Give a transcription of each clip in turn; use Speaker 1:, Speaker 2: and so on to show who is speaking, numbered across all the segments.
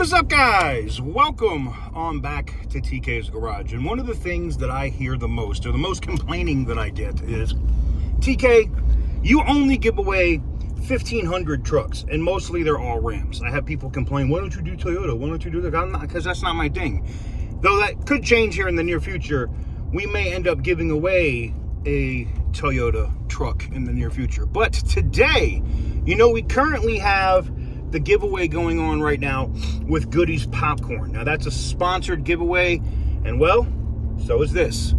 Speaker 1: What's up, guys? Welcome on back to TK's Garage. And one of the things that I hear the most, or the most complaining that I get, is TK, you only give away 1,500 trucks, and mostly they're all Rams. I have people complain, why don't you do Toyota? Why don't you do that? Because that's not my thing. Though that could change here in the near future. We may end up giving away a Toyota truck in the near future. But today, we currently have the giveaway going on right now with Goodies Popcorn. Now that's a sponsored giveaway, and well, so is this.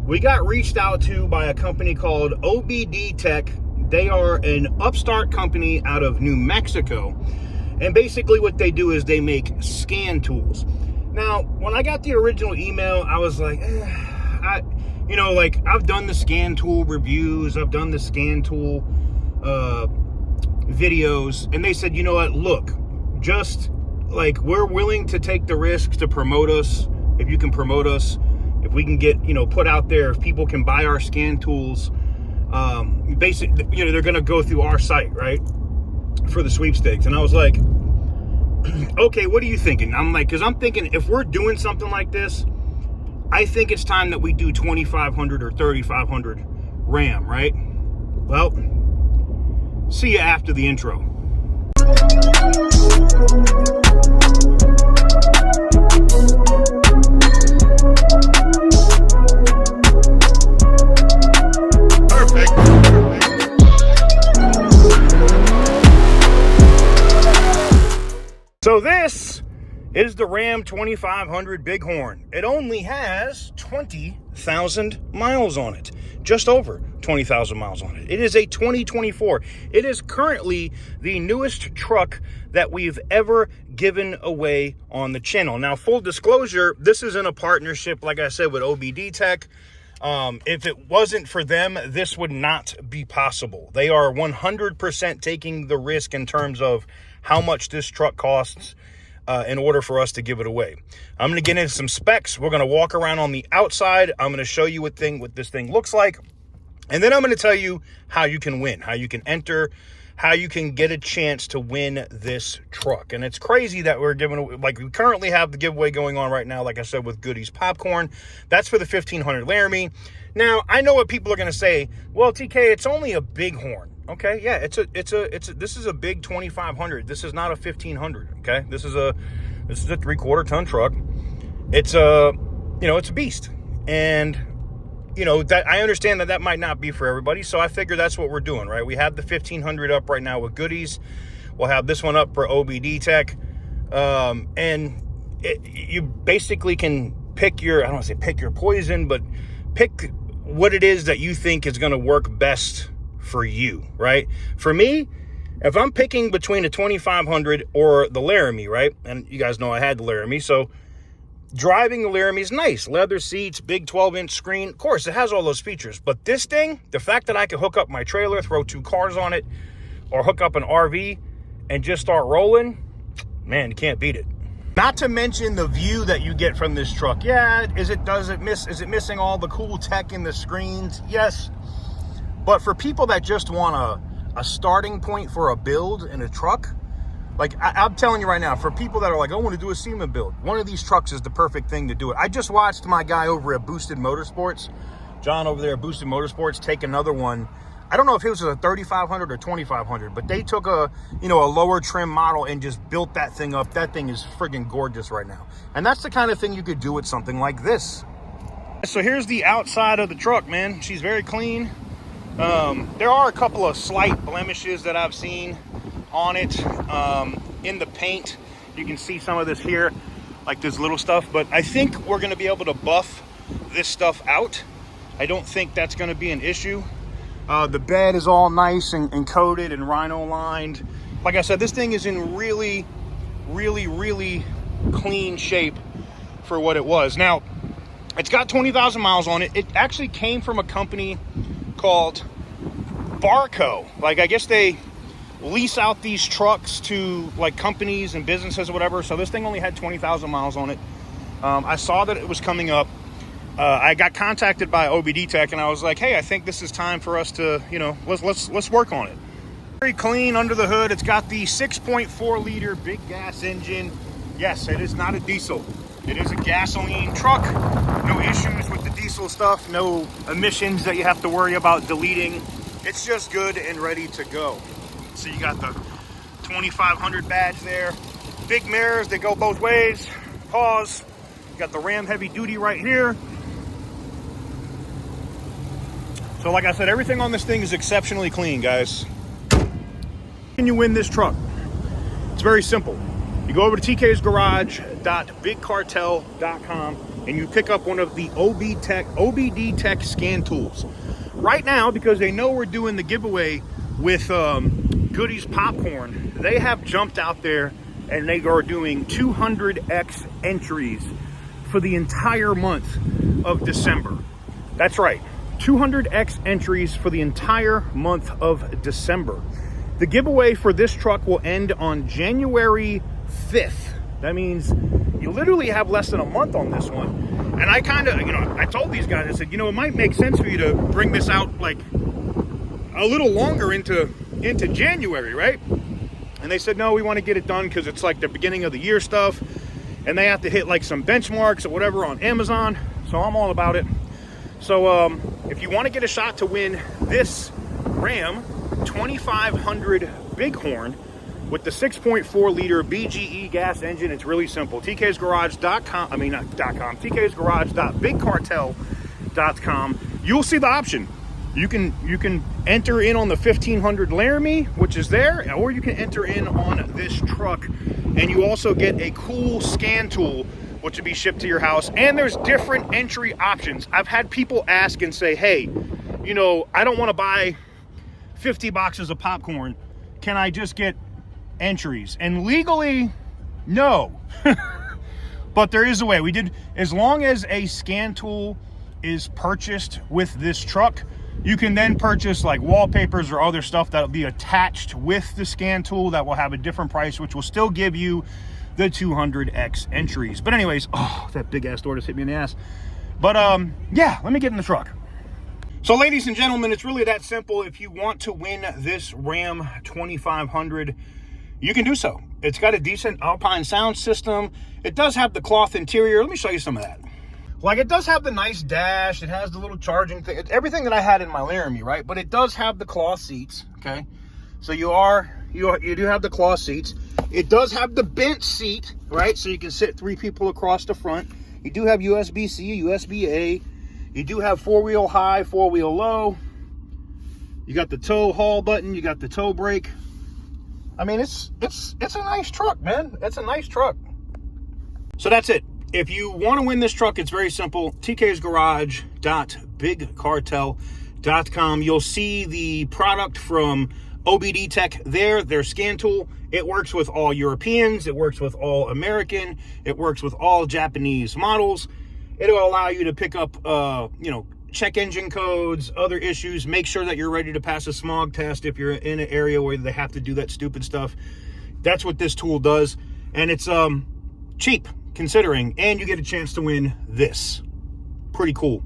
Speaker 1: We got reached out to by a company called OBD Tech. They are an upstart company out of New Mexico, and basically what they do is they make scan tools. Now, when I got the original email, I was like, I've done the scan tool reviews, I've done the scan tool videos, and they said, you know what, look, just like, we're willing to take the risk to promote us. If you can promote us, if we can get, put out there, if people can buy our scan tools, basically, they're going to go through our site, right, for the sweepstakes. And I was like, okay, what are you thinking? I'm like, because I'm thinking, if we're doing something like this, I think it's time that we do 2,500 or 3,500 RAM, right? Well, see you after the intro. Perfect. So this is the Ram 2500 Bighorn. It only has 20,000 miles on it. Just over 20,000 miles on it. It is a 2024. It is currently the newest truck that we've ever given away on the channel. Now, full disclosure, this is in a partnership, like I said, with OBD Tech. If it wasn't for them, this would not be possible. They are 100% taking the risk in terms of how much this truck costs in order for us to give it away. I'm going to get into some specs. We're going to walk around on the outside. I'm going to show you what this thing looks like. And then I'm going to tell you how you can win, how you can enter, how you can get a chance to win this truck. And it's crazy that we're giving, like, we currently have the giveaway going on right now, like I said, with Goodies Popcorn. That's for the 1,500 Laramie. Now, I know what people are going to say. Well, TK, it's only a Bighorn. Okay, yeah, this is a big 2,500. This is not a 1,500. Okay, this is a 3/4 ton truck. It's a beast, and that I understand that might not be for everybody. So I figure that's what we're doing, right? We have the 1,500 up right now with Goodies. We'll have this one up for OBD Tech, and you basically can pick your, I don't want to say pick your poison, but pick what it is that you think is going to work best for you, right? For me, if I'm picking between a 2,500 or the Laramie, right? And you guys know I had the Laramie, so driving the Laramie is nice. Leather seats, big 12-inch screen. Of course, it has all those features. But this thing, the fact that I can hook up my trailer, throw 2 cars on it, or hook up an RV and just start rolling, man, you can't beat it. Not to mention the view that you get from this truck. Yeah, is it missing all the cool tech in the screens? Yes. But for people that just want a starting point for a build in a truck, like I'm telling you right now, for people that are like, I want to do a SEMA build, one of these trucks is the perfect thing to do it. I just watched my guy over at Boosted Motorsports, John over there at Boosted Motorsports, take another one. I don't know if it was a 3,500 or 2,500, but they took a lower trim model and just built that thing up. That thing is friggin' gorgeous right now. And that's the kind of thing you could do with something like this. So here's the outside of the truck, man. She's very clean. There are a couple of slight blemishes that I've seen on it. In the paint, you can see some of this here, like this little stuff, but I think we're going to be able to buff this stuff out. I don't think that's going to be an issue. The bed is all nice and coated and rhino lined. Like I said, this thing is in really, really, really clean shape for what it was. Now, it's got 20,000 miles on it. It actually came from a company called Barco. Like, I guess they lease out these trucks to like companies and businesses or whatever. So this thing only had 20,000 miles on it. I saw that it was coming up. I got contacted by OBD Tech and I was like, hey, I think this is time for us to, let's work on it. Very clean under the hood. It's got the 6.4 liter big gas engine. Yes, it is not a diesel. It is a gasoline truck. No issues with the diesel stuff. No emissions that you have to worry about deleting. It's just good and ready to go. So you got the 2500 badge there. Big mirrors that go both ways. Pause. You got the Ram heavy duty right here. So like I said, everything on this thing is exceptionally clean, guys. Can you win this truck? It's very simple. You go over to tksgarage.bigcartel.com and you pick up one of the OBD Tech scan tools. Right now, because they know we're doing the giveaway with Goodies Popcorn, they have jumped out there and they are doing 200x entries for the entire month of December. That's right, 200x entries for the entire month of December. The giveaway for this truck will end on January 5th. That means you literally have less than a month on this one. And I kind of, I told these guys, I said, it might make sense for you to bring this out like a little longer into January, right? And they said, no, we want to get it done because it's like the beginning of the year stuff. And they have to hit like some benchmarks or whatever on Amazon. So I'm all about it. So if you want to get a shot to win this Ram 2500 Bighorn with the 6.4 liter BGE gas engine, it's really simple. tksgarage.bigcartel.com. You'll see the option. You can enter in on the 1500 Laramie, which is there, or you can enter in on this truck, and you also get a cool scan tool, which will be shipped to your house. And there's different entry options. I've had people ask and say, hey, I don't want to buy 50 boxes of popcorn. Can I just get entries? And legally, no. But there is a way. We did, as long as a scan tool is purchased with this truck, you can then purchase like wallpapers or other stuff that will be attached with the scan tool that will have a different price, which will still give you the 200x entries. But anyways, oh, that big ass door just hit me in the ass. But yeah, let me get in the truck. So ladies and gentlemen, it's really that simple. If you want to win this Ram 2500, you can do so. It's got a decent Alpine sound system. It does have the cloth interior. Let me show you some of that. Like, it does have the nice dash. It has the little charging thing. It's everything that I had in my Laramie, right? But it does have the cloth seats, okay? So you do have the cloth seats. It does have the bench seat, right? So you can sit 3 people across the front. You do have USB-C, USB-A. You do have 4-wheel high, 4-wheel low. You got the tow haul button. You got the tow brake. I mean, it's a nice truck, man. It's a nice truck. So that's it. If you want to win this truck, it's very simple. tksgarage.bigcartel.com. You'll see the product from OBD Tech there, their scan tool. It works with all Europeans. It works with all American. It works with all Japanese models. It'll allow you to pick up, check engine codes, other issues. Make sure that you're ready to pass a smog test if you're in an area where they have to do that stupid stuff. That's what this tool does. And it's cheap, considering, and you get a chance to win this. Pretty cool.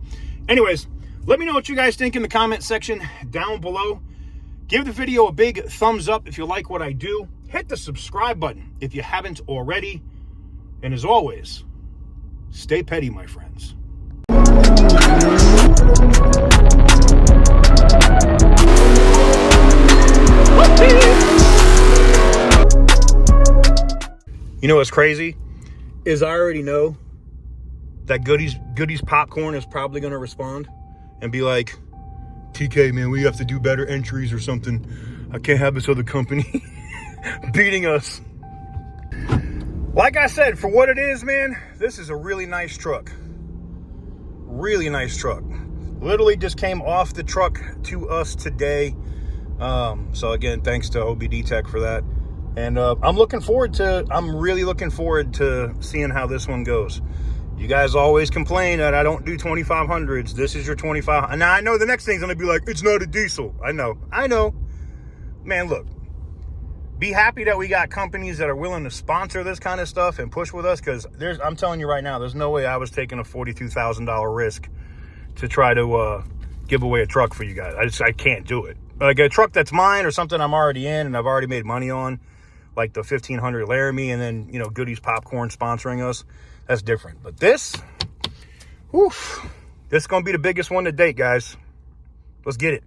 Speaker 1: Anyways, let me know what you guys think in the comment section down below. Give the video a big thumbs up if you like what I do. Hit the subscribe button if you haven't already. And as always, stay petty, my friends. You know what's crazy? Is I already know that Goodies Popcorn is probably going to respond and be like, TK, man, we have to do better entries or something. I can't have this other company beating us. Like I said, for what it is, man, this is a really nice truck. Really nice truck. Literally just came off the truck to us today. So again, thanks to OBD Tech for that. And I'm really looking forward to seeing how this one goes. You guys always complain that I don't do 2500s. This is your 25. And now I know the next thing's gonna be like, it's not a diesel. I know. Man, look. Be happy that we got companies that are willing to sponsor this kind of stuff and push with us, because I'm telling you right now, there's no way I was taking a $42,000 risk to try to give away a truck for you guys. I can't do it. Like a truck that's mine or something I'm already in and I've already made money on, like the 1500 Laramie and then, you know, Goodies Popcorn sponsoring us. That's different. But this, whew, this is going to be the biggest one to date, guys. Let's get it.